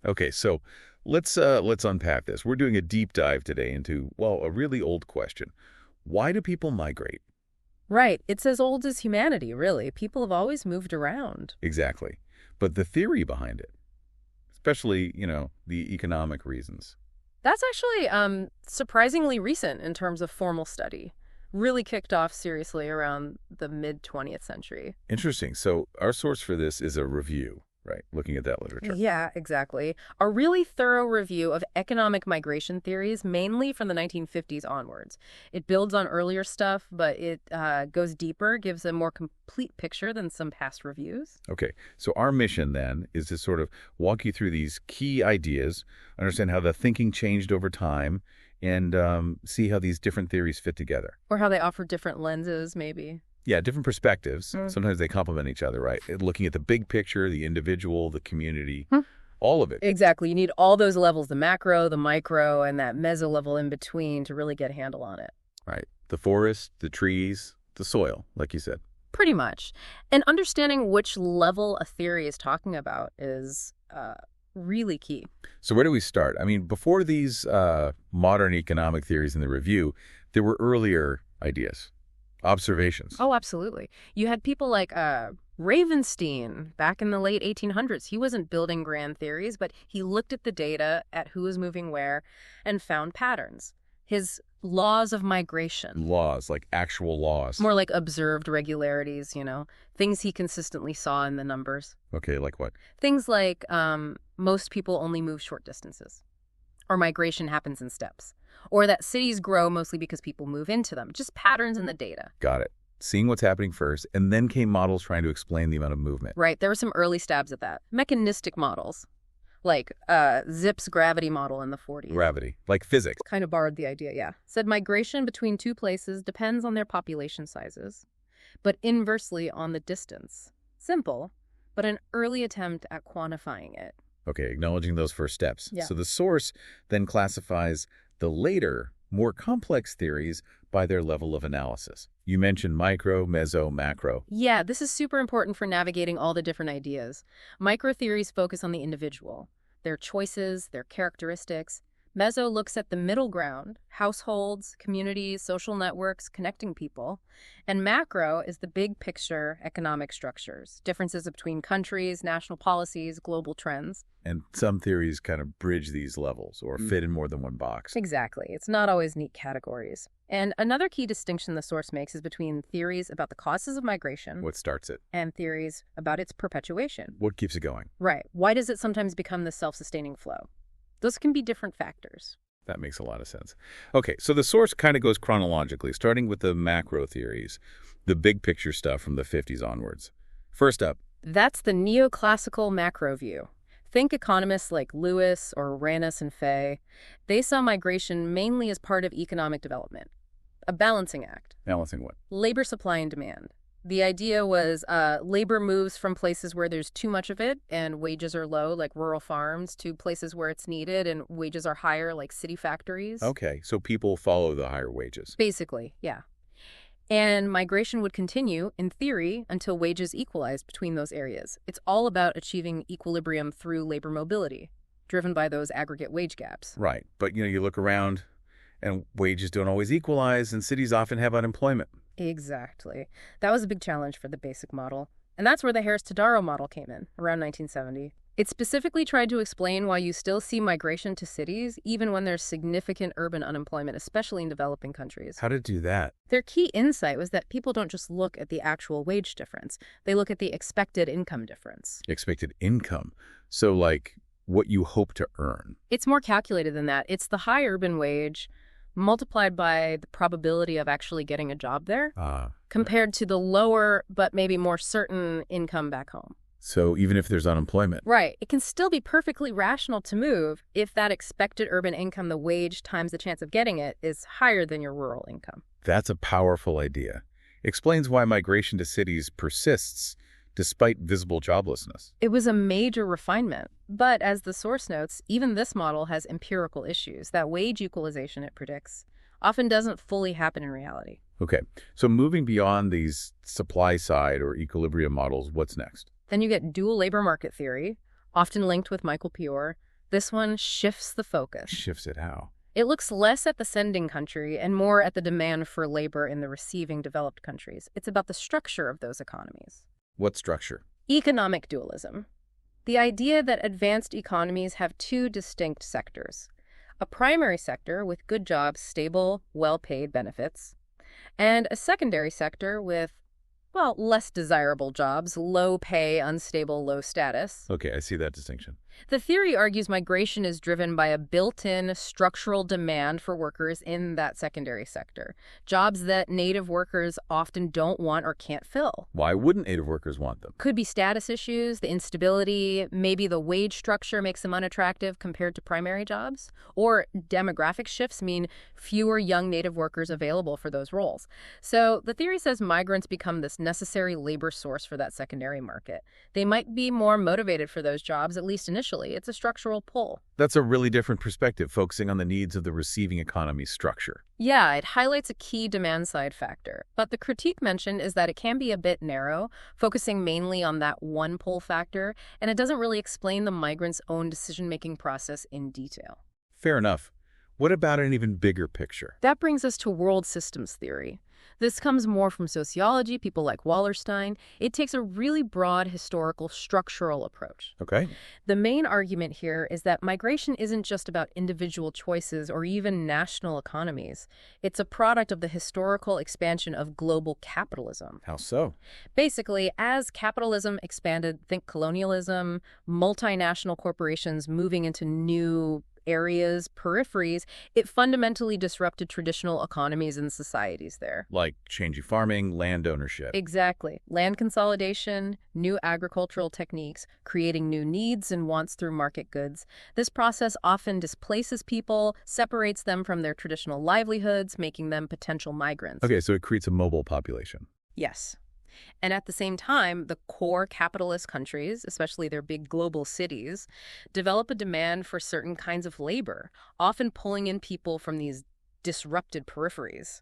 Okay, so let's unpack this. We're doing a deep dive today into, well, a really old question. Why do people migrate? Right. It's as old as humanity, really. People have always moved around. Exactly. But the theory behind it, especially, the economic reasons. That's actually surprisingly recent in terms of formal study. Really kicked off seriously around the mid 20th century. Interesting. So our source for this is a review, right? Looking at that literature. Yeah, exactly. A really thorough review of economic migration theories, mainly from the 1950s onwards. It builds on earlier stuff, but it goes deeper, gives a more complete picture than some past reviews. Okay, so our mission then is to sort of walk you through these key ideas, understand how the thinking changed over time, and see how these different theories fit together. Or how they offer different lenses, maybe. Yeah, different perspectives. Mm. Sometimes they complement each other, right? Looking at the big picture, the individual, the community, all of it. Exactly. You need all those levels, the macro, the micro, and that meso level in between to really get a handle on it. Right. The forest, the trees, the soil, like you said. Pretty much. And understanding which level a theory is talking about is really key. So where do we start? I mean, before these modern economic theories in the review, there were earlier ideas, observations. Oh, absolutely. You had people like Ravenstein back in the late 1800s. He wasn't building grand theories, but he looked at the data, at who was moving where, and found patterns. His laws of migration. Laws, like actual laws. More like observed regularities, things he consistently saw in the numbers. Okay, like what? Things like most people only move short distances, or migration happens in steps, or that cities grow mostly because people move into them. Just patterns in the data. Got it. Seeing what's happening first, and then came models trying to explain the amount of movement. Right. There were some early stabs at that. Mechanistic models, like Zipf's gravity model in the 40s. Gravity, like physics. Kind of borrowed the idea, yeah. Said migration between two places depends on their population sizes, but inversely on the distance. Simple, but an early attempt at quantifying it. Okay, acknowledging those first steps. Yeah. So the source then classifies the later, more complex theories by their level of analysis. You mentioned micro, meso, macro. Yeah, this is super important for navigating all the different ideas. Micro theories focus on the individual, their choices, their characteristics. Meso looks at the middle ground, households, communities, social networks, connecting people. And macro is the big picture economic structures, differences between countries, national policies, global trends. And some theories kind of bridge these levels or fit in more than one box. Exactly. It's not always neat categories. And another key distinction the source makes is between theories about the causes of migration What starts it? and theories about its perpetuation. What keeps it going? Right. Why does it sometimes become the self-sustaining flow? Those can be different factors. That makes a lot of sense. Okay, so the source kind of goes chronologically, starting with the macro theories, the big picture stuff from the 50s onwards. First up, That's the neoclassical macro view. Think economists like Lewis or Ranus and Fay. They saw migration mainly as part of economic development, a balancing act. balancing what? Labor supply and demand. The idea was labor moves from places where there's too much of it and wages are low, like rural farms, to places where it's needed and wages are higher, like city factories. Okay, so people follow the higher wages. Basically, yeah. And migration would continue, in theory, until wages equalized between those areas. It's all about achieving equilibrium through labor mobility, driven by those aggregate wage gaps. Right, but you look around and wages don't always equalize and cities often have unemployment. Exactly. That was a big challenge for the basic model. And that's where the Harris-Todaro model came in, around 1970. It specifically tried to explain why you still see migration to cities, even when there's significant urban unemployment, especially in developing countries. How to do that? Their key insight was that people don't just look at the actual wage difference. They look at the expected income difference. Expected income. So like what you hope to earn. It's more calculated than that. It's the high urban wage multiplied by the probability of actually getting a job there compared to the lower but maybe more certain income back home. So even if there's unemployment. Right. It can still be perfectly rational to move if that expected urban income, the wage times the chance of getting it, is higher than your rural income. That's a powerful idea. Explains why migration to cities persists despite visible joblessness. It was a major refinement. But as the source notes, even this model has empirical issues. That wage equalization it predicts often doesn't fully happen in reality. Okay, so moving beyond these supply side or equilibrium models, what's next? Then you get dual labor market theory, often linked with Michael Pior. This one shifts the focus. Shifts it how? It looks less at the sending country and more at the demand for labor in the receiving developed countries. It's about the structure of those economies. What structure? Economic dualism. The idea that advanced economies have two distinct sectors. A primary sector with good jobs, stable, well-paid benefits, and a secondary sector with, well, less desirable jobs, low pay, unstable, low status. Okay, I see that distinction. The theory argues migration is driven by a built-in structural demand for workers in that secondary sector, jobs that native workers often don't want or can't fill. Why wouldn't native workers want them? Could be status issues, the instability, maybe the wage structure makes them unattractive compared to primary jobs, or demographic shifts mean fewer young native workers available for those roles. So the theory says migrants become this necessary labor source for that secondary market. They might be more motivated for those jobs, at least initially. It's a structural pull. That's a really different perspective, focusing on the needs of the receiving economy's structure. Yeah, it highlights a key demand-side factor. But the critique mentioned is that it can be a bit narrow, focusing mainly on that one pull factor, and it doesn't really explain the migrants' own decision-making process in detail. Fair enough. What about an even bigger picture? That brings us to world systems theory. This comes more from sociology, people like Wallerstein. It takes a really broad historical structural approach. Okay. The main argument here is that migration isn't just about individual choices or even national economies. It's a product of the historical expansion of global capitalism. How so? Basically, as capitalism expanded, think colonialism, multinational corporations moving into new areas, peripheries, it fundamentally disrupted traditional economies and societies there. Like changing farming, land ownership. Exactly. Land consolidation, new agricultural techniques, creating new needs and wants through market goods. This process often displaces people, separates them from their traditional livelihoods, making them potential migrants. Okay, so it creates a mobile population. Yes. And at the same time, the core capitalist countries, especially their big global cities, develop a demand for certain kinds of labor, often pulling in people from these disrupted peripheries.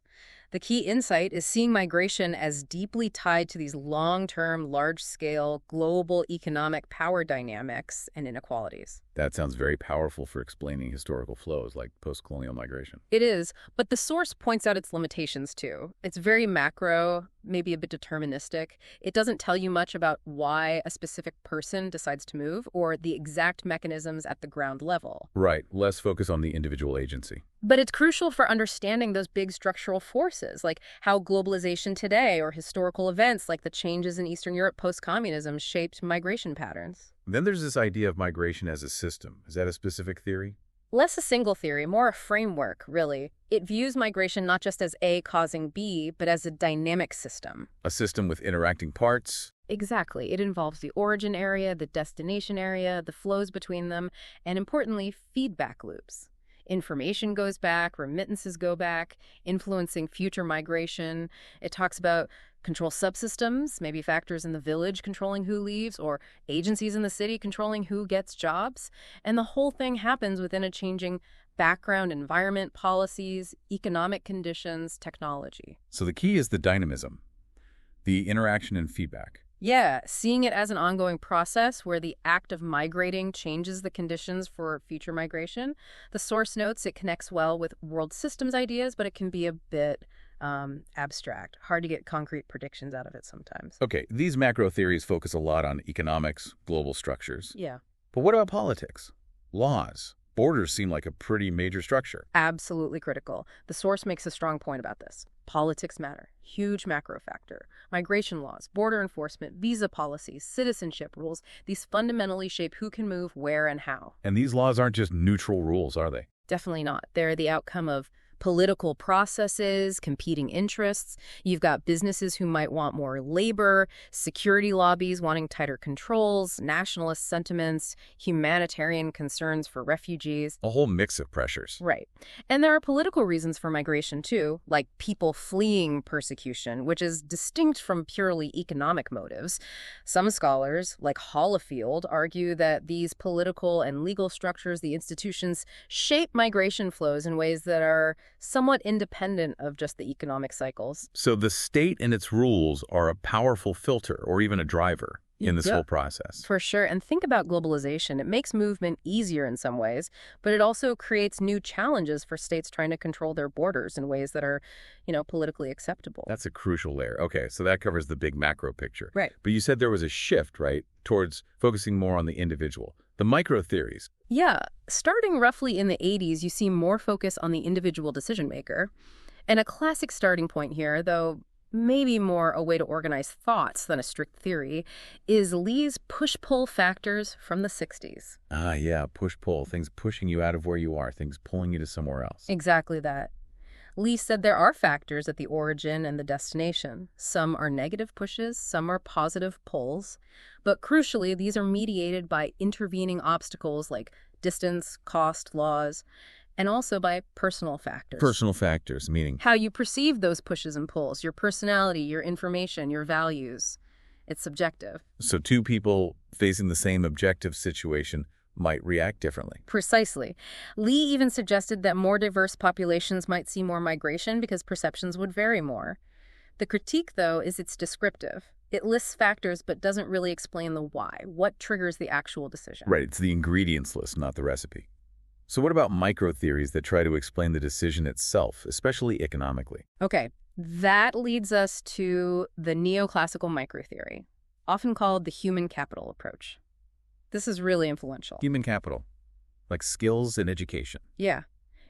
The key insight is seeing migration as deeply tied to these long-term, large-scale, global economic power dynamics and inequalities. That sounds very powerful for explaining historical flows like post-colonial migration. It is, but the source points out its limitations too. It's very macro, maybe a bit deterministic. It doesn't tell you much about why a specific person decides to move or the exact mechanisms at the ground level. Right, less focus on the individual agency. But it's crucial for understanding those big structural forces, like how globalization today or historical events like the changes in Eastern Europe post-communism shaped migration patterns. Then there's this idea of migration as a system. Is that a specific theory? Less a single theory, more a framework, really. It views migration not just as A causing B, but as a dynamic system. A system with interacting parts? Exactly. It involves the origin area, the destination area, the flows between them, and importantly, feedback loops. Information goes back, remittances go back, influencing future migration. It talks about control subsystems, maybe factors in the village controlling who leaves, or agencies in the city controlling who gets jobs. And the whole thing happens within a changing background, environment, policies, economic conditions, technology. So the key is the dynamism, the interaction and feedback. Yeah, seeing it as an ongoing process where the act of migrating changes the conditions for future migration. The source notes it connects well with world systems ideas, but it can be a bit abstract. Hard to get concrete predictions out of it sometimes. Okay, these macro theories focus a lot on economics, global structures. Yeah. But what about politics? Laws? Borders seem like a pretty major structure. Absolutely critical. The source makes a strong point about this. Politics matter. Huge macro factor. Migration laws, border enforcement, visa policies, citizenship rules, these fundamentally shape who can move, where, and how. And these laws aren't just neutral rules, are they? Definitely not. They're the outcome of political processes, competing interests. You've got businesses who might want more labor, security lobbies wanting tighter controls, nationalist sentiments, humanitarian concerns for refugees. A whole mix of pressures. Right. And there are political reasons for migration, too, like people fleeing persecution, which is distinct from purely economic motives. Some scholars, like Hollifield, argue that these political and legal structures, the institutions, shape migration flows in ways that are somewhat independent of just the economic cycles. So the state and its rules are a powerful filter or even a driver. in this Yeah. whole process. For sure. And think about globalization. It makes movement easier in some ways, but it also creates new challenges for states trying to control their borders in ways that are, politically acceptable. That's a crucial layer. Okay, so that covers the big macro picture. Right. But you said there was a shift, right, towards focusing more on the individual. The micro theories. Yeah. Starting roughly in the 80s, you see more focus on the individual decision maker. And a classic starting point here, though maybe more a way to organize thoughts than a strict theory, is Lee's push-pull factors from the 60s. Ah, yeah, push-pull, things pushing you out of where you are, things pulling you to somewhere else. Exactly that. Lee said there are factors at the origin and the destination. Some are negative pushes, some are positive pulls. But crucially, these are mediated by intervening obstacles like distance, cost, laws, and also by personal factors. Personal factors, meaning? How you perceive those pushes and pulls, your personality, your information, your values. It's subjective. So two people facing the same objective situation might react differently. Precisely. Lee even suggested that more diverse populations might see more migration because perceptions would vary more. The critique, though, is it's descriptive. It lists factors but doesn't really explain the why. What triggers the actual decision? Right, it's the ingredients list, not the recipe. So what about micro theories that try to explain the decision itself, especially economically? Okay, that leads us to the neoclassical microtheory, often called the human capital approach. This is really influential. Human capital, like skills and education. Yeah.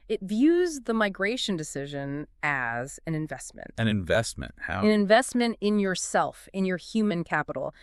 It views the migration decision as an investment. An investment, how? An investment in yourself, in your human capital.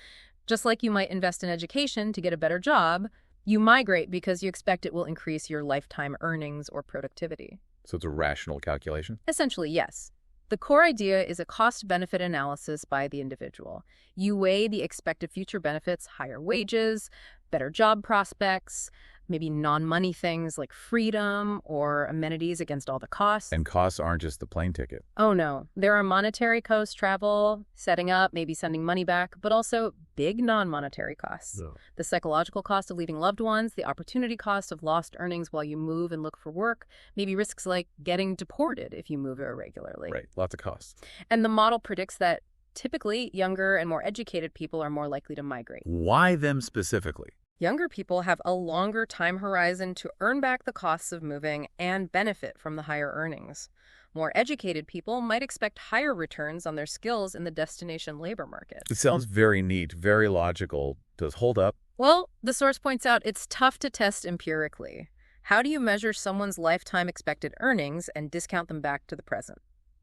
Just like you might invest in education to get a better job, you migrate because you expect it will increase your lifetime earnings or productivity. So it's a rational calculation? Essentially, yes. The core idea is a cost-benefit analysis by the individual. You weigh the expected future benefits, higher wages, better job prospects, maybe non-money things like freedom or amenities against all the costs. And costs aren't just the plane ticket. Oh, no. There are monetary costs, travel, setting up, maybe sending money back, but also big non-monetary costs. No. The psychological cost of leaving loved ones, the opportunity cost of lost earnings while you move and look for work, maybe risks like getting deported if you move irregularly. Right, lots of costs. And the model predicts that typically younger and more educated people are more likely to migrate. Why them specifically? Younger people have a longer time horizon to earn back the costs of moving and benefit from the higher earnings. More educated people might expect higher returns on their skills in the destination labor market. It sounds very neat, very logical. Does hold up? Well, the source points out it's tough to test empirically. How do you measure someone's lifetime expected earnings and discount them back to the present?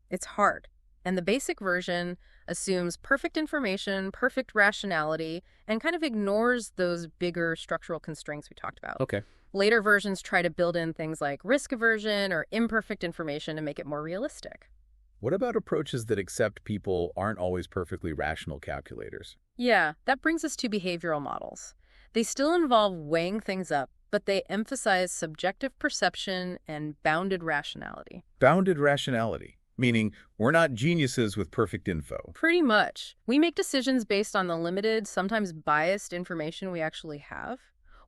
It's hard. And the basic version assumes perfect information, perfect rationality, and kind of ignores those bigger structural constraints we talked about. Okay. Later versions try to build in things like risk aversion or imperfect information to make it more realistic. What about approaches that accept people aren't always perfectly rational calculators? Yeah, that brings us to behavioral models. They still involve weighing things up, but they emphasize subjective perception and bounded rationality. Bounded rationality, meaning we're not geniuses with perfect info. Pretty much. We make decisions based on the limited, sometimes biased information we actually have.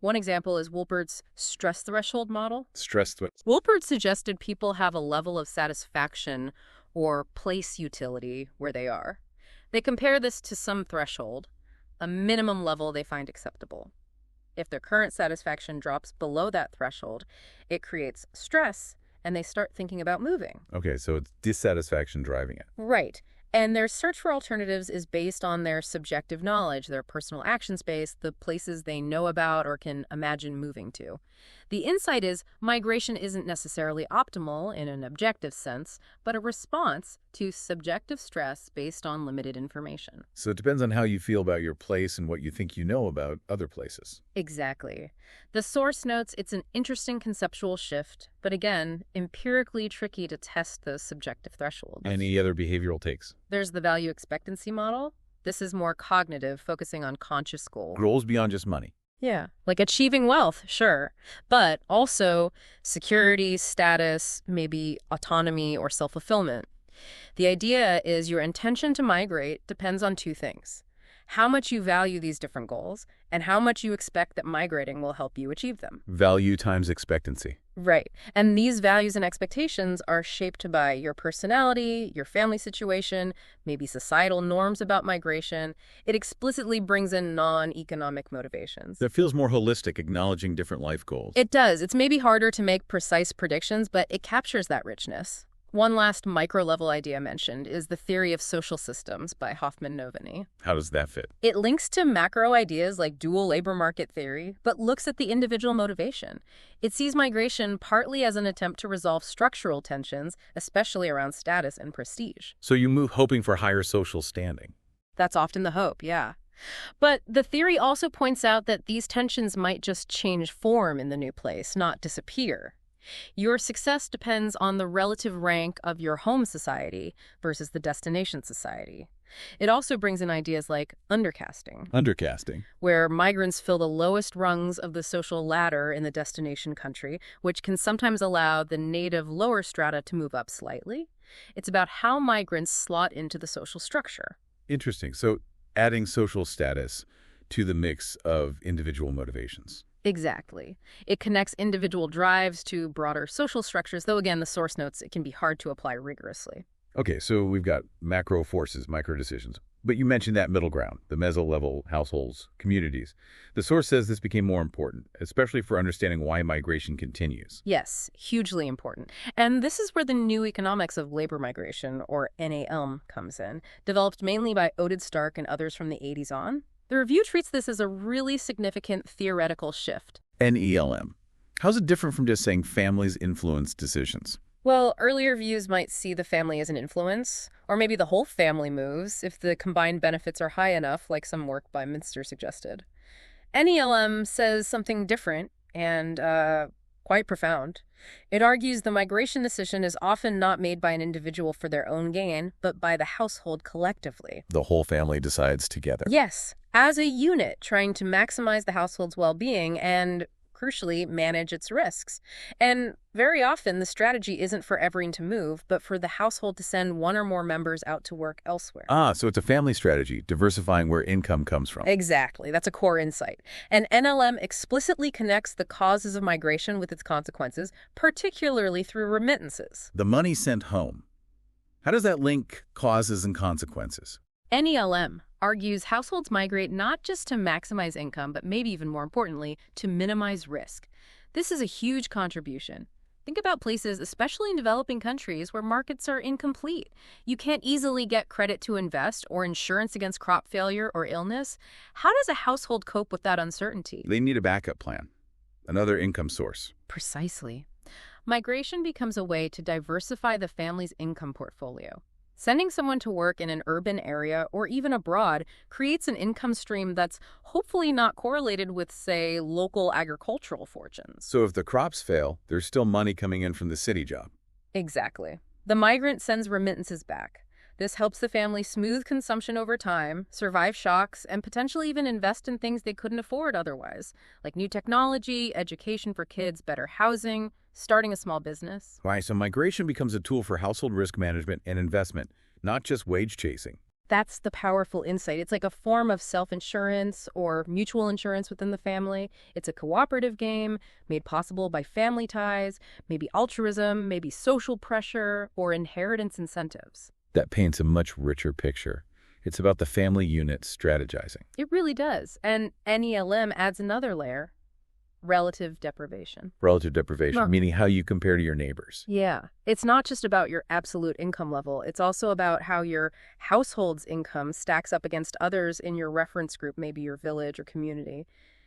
One example is Wolpert's stress threshold model. Wolpert suggested people have a level of satisfaction or place utility where they are. They compare this to some threshold, a minimum level they find acceptable. If their current satisfaction drops below that threshold, it creates stress, and they start thinking about moving. Okay, so it's dissatisfaction driving it. Right. And their search for alternatives is based on their subjective knowledge, their personal action space, the places they know about or can imagine moving to. The insight is migration isn't necessarily optimal in an objective sense, but a response to subjective stress based on limited information. So it depends on how you feel about your place and what you think you know about other places. Exactly. The source notes it's an interesting conceptual shift, but again, empirically tricky to test those subjective thresholds. Any other behavioral takes? There's the value expectancy model. This is more cognitive, focusing on conscious goals. Goals beyond just money. Yeah, like achieving wealth, sure, but also security, status, maybe autonomy or self-fulfillment. The idea is your intention to migrate depends on two things: how much you value these different goals, and how much you expect that migrating will help you achieve them. Value times expectancy. Right. And these values and expectations are shaped by your personality, your family situation, maybe societal norms about migration. It explicitly brings in non-economic motivations. That feels more holistic, acknowledging different life goals. It does. It's maybe harder to make precise predictions, but it captures that richness. One last micro-level idea mentioned is the theory of social systems by Hoffman-Novany. How does that fit? It links to macro ideas like dual labor market theory, but looks at the individual motivation. It sees migration partly as an attempt to resolve structural tensions, especially around status and prestige. So you move hoping for higher social standing. That's often the hope, yeah. But the theory also points out that these tensions might just change form in the new place, not disappear. Your success depends on the relative rank of your home society versus the destination society. It also brings in ideas like undercasting. Undercasting. Where migrants fill the lowest rungs of the social ladder in the destination country, which can sometimes allow the native lower strata to move up slightly. It's about how migrants slot into the social structure. Interesting. So adding social status to the mix of individual motivations. Exactly. It connects individual drives to broader social structures, though again, the source notes, it can be hard to apply rigorously. Okay, so we've got macro forces, micro decisions. But you mentioned that middle ground, the meso-level households, communities. The source says this became more important, especially for understanding why migration continues. Yes, hugely important. And this is where the new economics of labor migration, or NAM, comes in, developed mainly by Oded Stark and others from the 80s on. The review treats this as a really significant theoretical shift. NELM. How's it different from just saying families influence decisions? Well, earlier views might see the family as an influence, or maybe the whole family moves if the combined benefits are high enough, like some work by Minster suggested. NELM says something different and quite profound. It argues the migration decision is often not made by an individual for their own gain, but by the household collectively. The whole family decides together. Yes, as a unit trying to maximize the household's well-being and, crucially, manage its risks. And very often, the strategy isn't for everyone to move, but for the household to send one or more members out to work elsewhere. So it's a family strategy, diversifying where income comes from. Exactly. That's a core insight. And NLM explicitly connects the causes of migration with its consequences, particularly through remittances. The money sent home. How does that link causes and consequences? NELM argues households migrate not just to maximize income, but maybe even more importantly, to minimize risk. This is a huge contribution. Think about places, especially in developing countries, where markets are incomplete. You can't easily get credit to invest or insurance against crop failure or illness. How does a household cope with that uncertainty? They need a backup plan, another income source. Precisely. Migration becomes a way to diversify the family's income portfolio. Sending someone to work in an urban area or even abroad creates an income stream that's hopefully not correlated with, say, local agricultural fortunes. So if the crops fail, there's still money coming in from the city job. Exactly. The migrant sends remittances back. This helps the family smooth consumption over time, survive shocks, and potentially even invest in things they couldn't afford otherwise, like new technology, education for kids, better housing, starting a small business. Right, so migration becomes a tool for household risk management and investment, not just wage chasing. That's the powerful insight. It's like a form of self-insurance or mutual insurance within the family. It's a cooperative game made possible by family ties, maybe altruism, maybe social pressure, or inheritance incentives. That paints a much richer picture. It's about the family unit strategizing. It really does. And NELM adds another layer. Relative deprivation. Relative deprivation, meaning how you compare to your neighbors. Yeah. It's not just about your absolute income level. It's also about how your household's income stacks up against others in your reference group, maybe your village or community.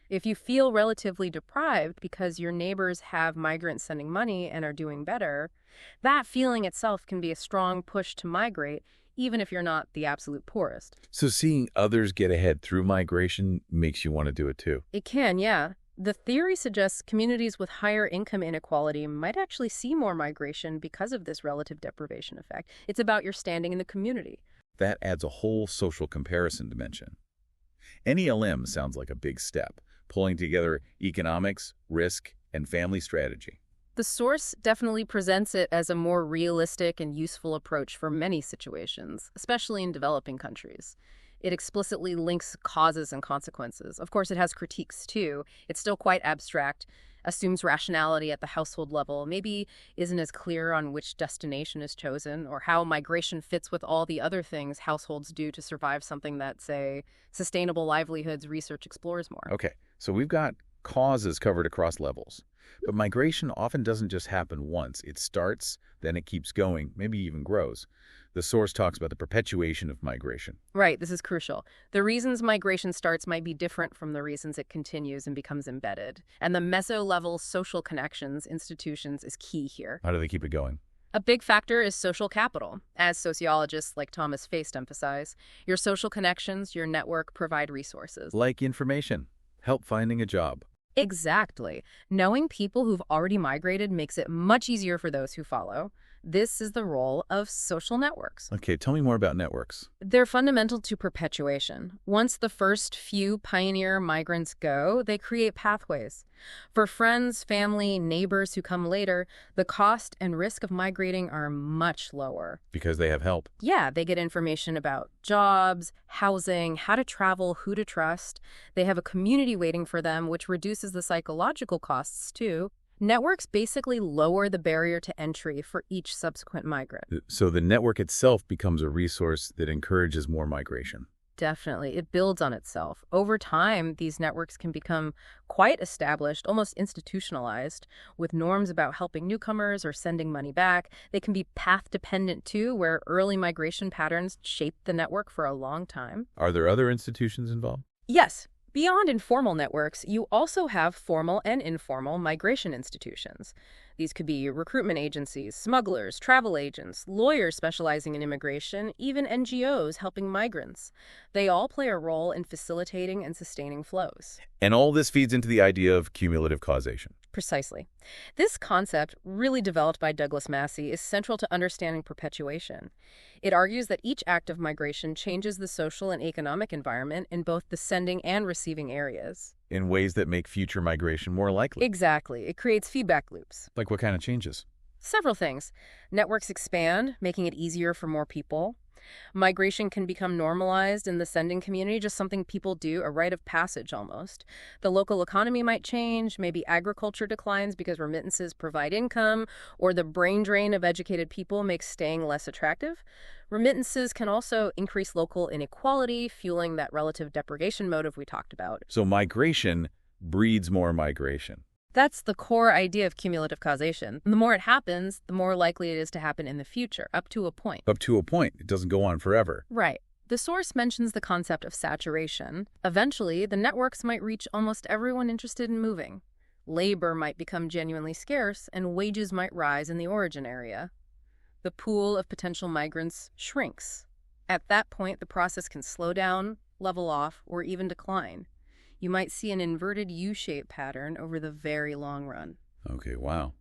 If you feel relatively deprived because your neighbors have migrants sending money and are doing better, that feeling itself can be a strong push to migrate, even if you're not the absolute poorest. So seeing others get ahead through migration makes you want to do it too. It can, yeah. The theory suggests communities with higher income inequality might actually see more migration because of this relative deprivation effect. It's about your standing in the community. That adds a whole social comparison dimension. NELM sounds like a big step, pulling together economics, risk, and family strategy. The source definitely presents it as a more realistic and useful approach for many situations, especially in developing countries. It explicitly links causes and consequences. Of course, it has critiques too. It's still quite abstract, assumes rationality at the household level, maybe isn't as clear on which destination is chosen or how migration fits with all the other things households do to survive, something that, say, sustainable livelihoods research explores more. Okay, so we've got causes covered across levels. But migration often doesn't just happen once. It starts, then it keeps going, maybe even grows. The source talks about the perpetuation of migration. Right, this is crucial. The reasons migration starts might be different from the reasons it continues and becomes embedded. And the meso-level social connections, institutions, is key here. How do they keep it going? A big factor is social capital. As sociologists like Thomas Feist emphasize, your social connections, your network provide resources. Like information, help finding a job. Exactly. Knowing people who've already migrated makes it much easier for those who follow. This is the role of social networks. Okay, tell me more about networks. They're fundamental to perpetuation. Once the first few pioneer migrants go, they create pathways. For friends, family, neighbors who come later, the cost and risk of migrating are much lower. Because they have help. Yeah, they get information about jobs, housing, how to travel, who to trust. They have a community waiting for them, which reduces the psychological costs too. Networks basically lower the barrier to entry for each subsequent migrant. So the network itself becomes a resource that encourages more migration. Definitely. It builds on itself. Over time, these networks can become quite established, almost institutionalized, with norms about helping newcomers or sending money back. They can be path-dependent, too, where early migration patterns shaped the network for a long time. Are there other institutions involved? Yes. Beyond informal networks, you also have formal and informal migration institutions. These could be recruitment agencies, smugglers, travel agents, lawyers specializing in immigration, even NGOs helping migrants. They all play a role in facilitating and sustaining flows. And all this feeds into the idea of cumulative causation. Precisely. This concept, really developed by Douglas Massey, is central to understanding perpetuation. It argues that each act of migration changes the social and economic environment in both the sending and receiving areas. In ways that make future migration more likely. Exactly. It creates feedback loops. Like what kind of changes? Several things. Networks expand, making it easier for more people. Migration can become normalized in the sending community, just something people do, a rite of passage almost. The local economy might change, maybe agriculture declines because remittances provide income, or the brain drain of educated people makes staying less attractive. Remittances can also increase local inequality, fueling that relative deprivation motive we talked about. So migration breeds more migration. That's the core idea of cumulative causation. The more it happens, the more likely it is to happen in the future, up to a point. Up to a point. It doesn't go on forever. Right. The source mentions the concept of saturation. Eventually, the networks might reach almost everyone interested in moving. Labor might become genuinely scarce, and wages might rise in the origin area. The pool of potential migrants shrinks. At that point, the process can slow down, level off, or even decline. You might see an inverted U-shaped pattern over the very long run. Okay, wow.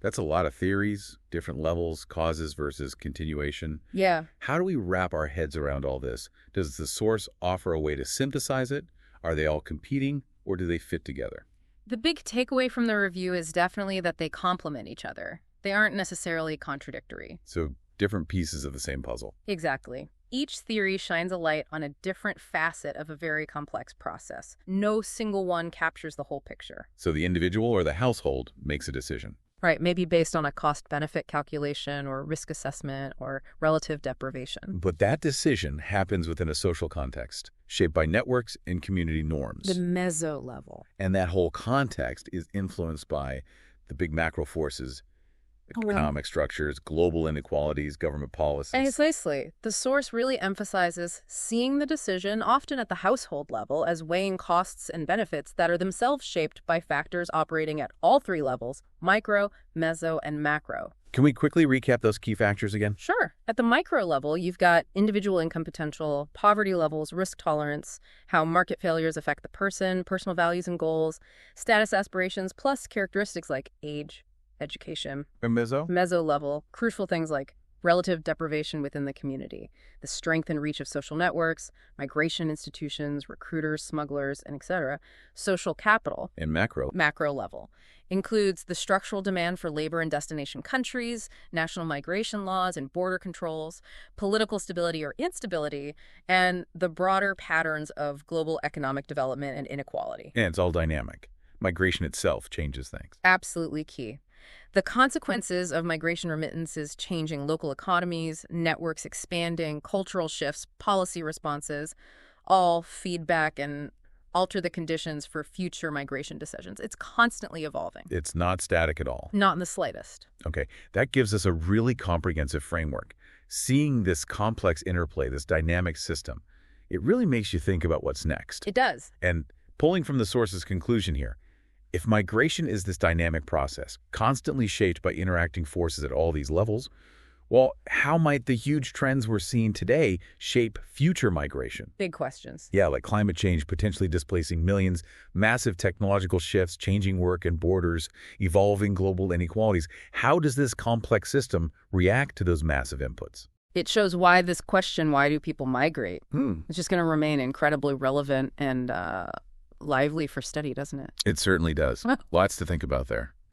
That's a lot of theories, different levels, causes versus continuation. Yeah. How do we wrap our heads around all this? Does the source offer a way to synthesize it? Are they all competing, or do they fit together? The big takeaway from the review is definitely that they complement each other. They aren't necessarily contradictory. So different pieces of the same puzzle. Exactly. Each theory shines a light on a different facet of a very complex process. No single one captures the whole picture. So the individual or the household makes a decision. Right, maybe based on a cost-benefit calculation or risk assessment or relative deprivation. But that decision happens within a social context, shaped by networks and community norms. The meso level. And that whole context is influenced by the big macro forces, economic structures, global inequalities, government policies. Precisely. The source really emphasizes seeing the decision, often at the household level, as weighing costs and benefits that are themselves shaped by factors operating at all three levels, micro, meso, and macro. Can we quickly recap those key factors again? Sure. At the micro level, you've got individual income potential, poverty levels, risk tolerance, how market failures affect the person, personal values and goals, status aspirations, plus characteristics like age, education. And meso? Meso level, crucial things like relative deprivation within the community, the strength and reach of social networks, migration institutions, recruiters, smugglers, and etc. Social capital, In macro. macro level, includes the structural demand for labor in destination countries, national migration laws and border controls, political stability or instability, and the broader patterns of global economic development and inequality. And it's all dynamic. Migration itself changes things. Absolutely key. The consequences of migration remittances changing local economies, networks expanding, cultural shifts, policy responses, all feedback and alter the conditions for future migration decisions. It's constantly evolving. It's not static at all. Not in the slightest. Okay, that gives us a really comprehensive framework. Seeing this complex interplay, this dynamic system, it really makes you think about what's next. It does. And pulling from the source's conclusion here, if migration is this dynamic process, constantly shaped by interacting forces at all these levels, well, how might the huge trends we're seeing today shape future migration? Big questions. Yeah, like climate change potentially displacing millions, massive technological shifts, changing work and borders, evolving global inequalities. How does this complex system react to those massive inputs? It shows why this question, why do people migrate? It's just going to remain incredibly relevant and lively for study, doesn't it? It certainly does. Lots to think about there.